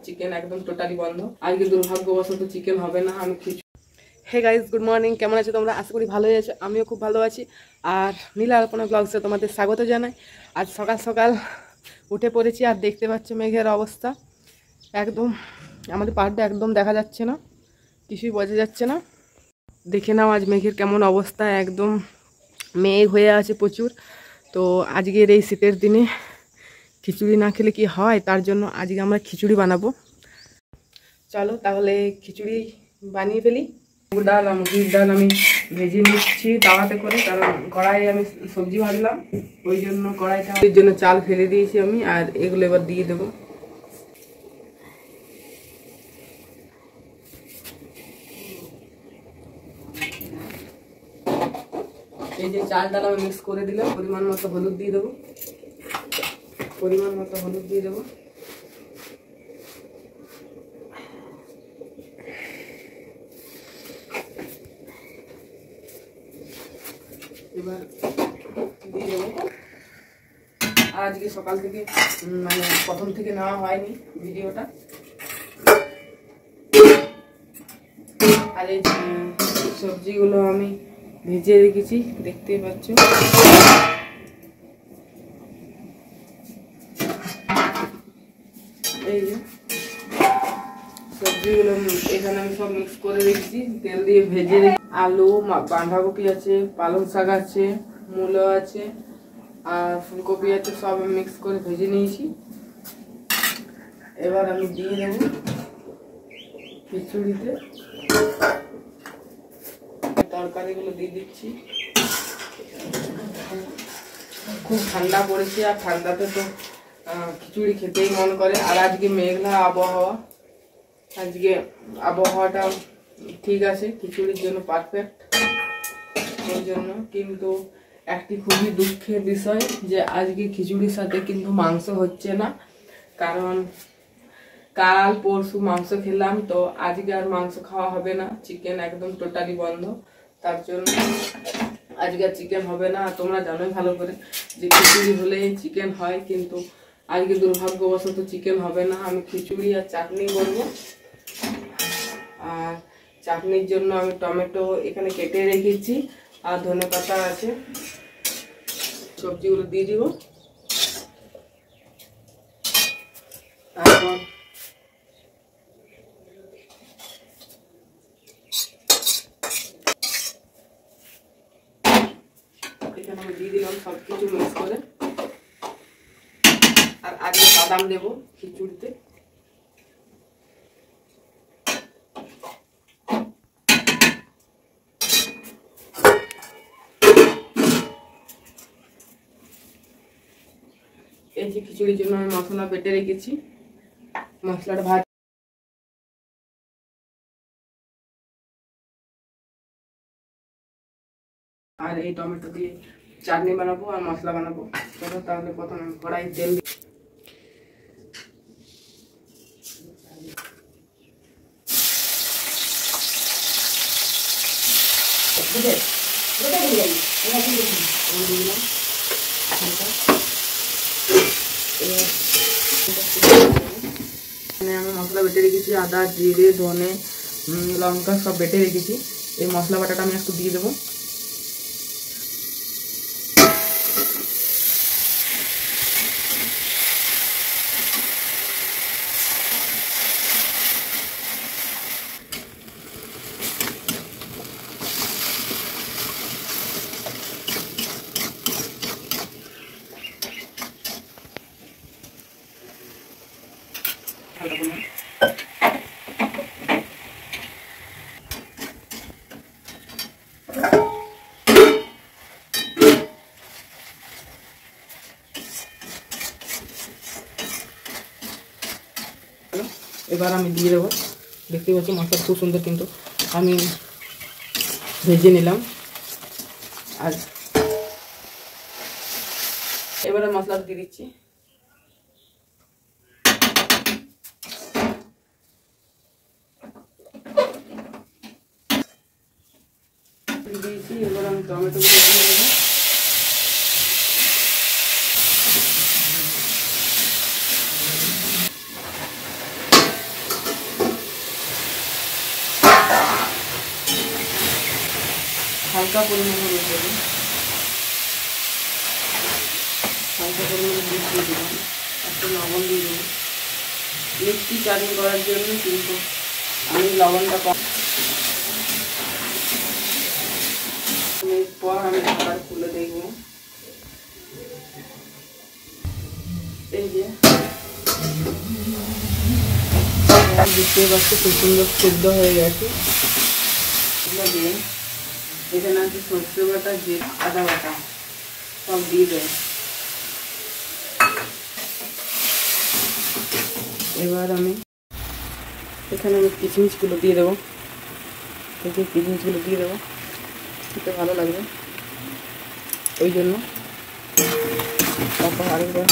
Chicken একদম totally বন্ধ। আজকে দুর্ভাগ্যবশত চিকেন হবে না। আমি হে গাইজ, গুড মর্নিং। কেমন আছো তোমরা? আশা করি ভালোই আছো। আমিও খুব ভালো আছি। আর নীলা আলপনা ব্লগসে তোমাদের স্বাগত জানাই। আজ সকাল সকাল উঠে পড়েছি আর দেখতে পাচ্ছ মেঘের অবস্থা একদম, আমাদের পাহাড়টা একদম দেখা যাচ্ছে না, কিছুই বোঝা যাচ্ছে না। দেখে নাও আজ মেঘের কেমন অবস্থা, একদম মেঘ হয়ে আছে প্রচুর। তো আজকের এই শীতের দিনে খিচুড়ি না খেলে কি হয়, তার জন্য আজকে আমরা খিচুড়ি বানাবো। চলো তাহলে খিচুড়ি বানিয়ে ফেলি। মুগ ডাল আর মুগির ডাল আমি ভেজে নিচ্ছি তাওয়াতে করে, কারণ কড়াই আমি সবজি ভাজলাম, ওই জন্য কড়াইটা এর জন্য চাল ফেলে দিয়েছি আমি। আর এগুলো এবার দিয়ে দেবো। এই যে চাল ডাল আমি মিক্স করে দিলাম। পরিমাণ মতো হলুদ দিয়ে দেবো, পরিমাণ মতো হলুদ দিয়ে দেবো। এবার দিয়ে দেবো। আর আজকে সকাল থেকে মানে প্রথম থেকে নেওয়া হয়নি ভিডিওটা। আর এই সবজিগুলো আমি ভেজে রেখেছি, দেখতেই পাচ্ছ। এই যে সবজিগুলো এখানে আমি সব মিক্স করে রেখেছি, তেল দিয়ে ভেজে রেখেছি। আলু, বাঁধাকপি আছে, পালং শাক আছে, মূলো আছে আর ফুলকপি আছে, সব মিক্স করে ভেজে নিয়েছি। এবার আমি দিয়ে দেব খিচুড়িতে। তরকারিগুলো দিয়ে দিচ্ছি। খুব ঠান্ডা পড়েছে আর ঠান্ডাতে তো খিচুড়ি খেতেই মন করে। আর আজকে মেঘলা আবহাওয়া, আজকে আবহাওয়াটা ঠিক আছে, খিচুড়ির জন্য পারফেক্ট। ওই জন্য কিন্তু একটি খুবই দুঃখের বিষয় যে আজকে খিচুড়ির সাথে কিন্তু মাংস হচ্ছে না, কারণ কাল পরশু মাংস খেলাম, তো আজকে আর মাংস খাওয়া হবে না। চিকেন একদম টোটালি বন্ধ, তার জন্য আজকে আর চিকেন হবে না। তোমরা জানোই ভালো করে যে খিচুড়ি হলে চিকেন হয়, কিন্তু আজকে দুর্ভাগ্যবশত চিকেন হবে না। আমি খিচুড়ি আর চাটনি করবো। আর চাটনির জন্য আমি টমেটো এখানে কেটে রেখেছি আর ধনেপাতা আছে। সবজিগুলো দিয়ে দিব। তারপর এখানে আমি দিয়ে দিলাম সব কিছু মিক্স করে। আর আজকে বাদাম দেবো খিচুড়িতে। এই যে খিচুড়ির জন্য আমি মশলা বেটে রেখেছি, মশলাটা ভাজ। আর এই টমেটো দিয়ে চাটনি বানাবো আর মশলা বানাবো। চলো তাহলে প্রথমে কড়াই তেল আমি মশলা বেটে রেখেছি, আদা, জিরে, ধনে, লঙ্কা সব বেটে রেখেছি। এই মশলা বাটাটা আমি একটু দিয়ে দেবো। এবার আমি দিয়ে দেবো। দেখতে পাচ্ছি মশলা খুব সুন্দর কিন্তু আমি ভেজে নিলাম। আর এবারে মশলাটা দিয়ে দিচ্ছি। দিয়েছি, এবার আমি টমেটো দিয়ে দেবো। হালকা পরিমাণে হলুদ দেবো, হালকা পরিমাণে দুধ দিয়ে দিলাম, একটু লবণ দিয়ে দেবো। মিষ্টি চাটনি করার জন্য কিন্তু আমি লবণটা কম। এরপর আমি আবার খুলে দেখবো, এই যে বুঝতে পারছি খুব সুন্দর সিদ্ধ হয়ে গেছে। দিয়ে এখানে আছে সর্ষে বাটা, যে আদা বাটা সব দিয়ে দেয়। এবার আমি এখানে কিশমিশগুলো দিয়ে দেবো, এই যে কিশমিশগুলো দিয়ে দেবো, খেতে ভালো লাগবে ওই জন্য। তারপর আরেকবার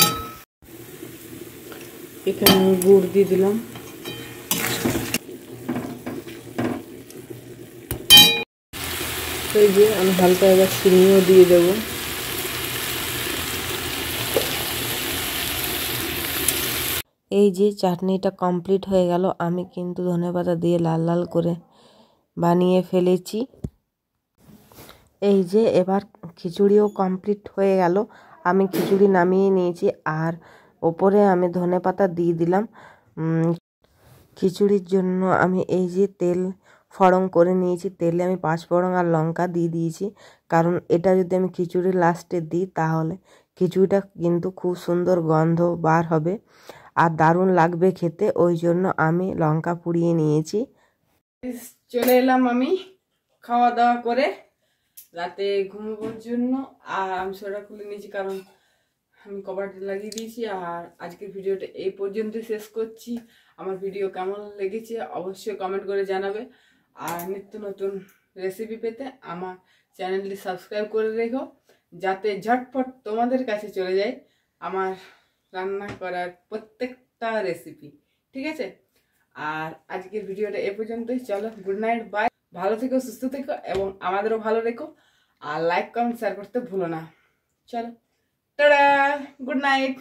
এখানে গুড় দিয়ে দিলাম, এই যে আমি হালকা এবার চিনিও দিয়ে দেবো। এই যে চাটনিটা কমপ্লিট হয়ে গেল। আমি কিন্তু ধনেপাতা দিয়ে লাল লাল করে বানিয়ে ফেলেছি। এই যে এবার খিচুড়িও কমপ্লিট হয়ে গেল। আমি খিচুড়ি নামিয়ে নিয়েছি আর ওপরে আমি ধনেপাতা দিয়ে দিলাম। খিচুড়ির জন্য আমি এই যে তেল ফড়ং করে নিয়েছি, তেলে আমি 5 ফোড়ন আর লঙ্কা দিয়ে দিয়েছি, কারণ এটা যদি আমি খিচুড়ির লাস্টে দিই তাহলে খিচুড়িটা কিন্তু খুব সুন্দর গন্ধ বার হবে আর দারুণ লাগবে খেতে, ওই জন্য আমি লঙ্কা পুড়িয়ে নিয়েছি। চলে এলাম আমি খাওয়া দাওয়া করে রাতে ঘুমাবার জন্য, আর আমি সোয়েটার খুলে নিয়েছি কারণ আমি কভারটা লাগিয়ে দিয়েছি। আর আজকের ভিডিওটা এই পর্যন্ত শেষ করছি। আমার ভিডিও কেমন লেগেছে অবশ্যই কমেন্ট করে জানাবে, আর নিত্য নতুন রেসিপি পেতে আমার চ্যানেলটি সাবস্ক্রাইব করে রেখো, যাতে ঝটপট তোমাদের কাছে চলে যায় আমার রান্না করার প্রত্যেকটা রেসিপি, ঠিক আছে? আর আজকের ভিডিওটা এ পর্যন্তই। চলো, গুড নাইট, বাই। ভালো থেকো, সুস্থ থেকো এবং আমাদেরও ভালো রেখো, আর লাইক কমেন্ট শেয়ার করতে ভুলো না। চলো, টাটা, গুড নাইট।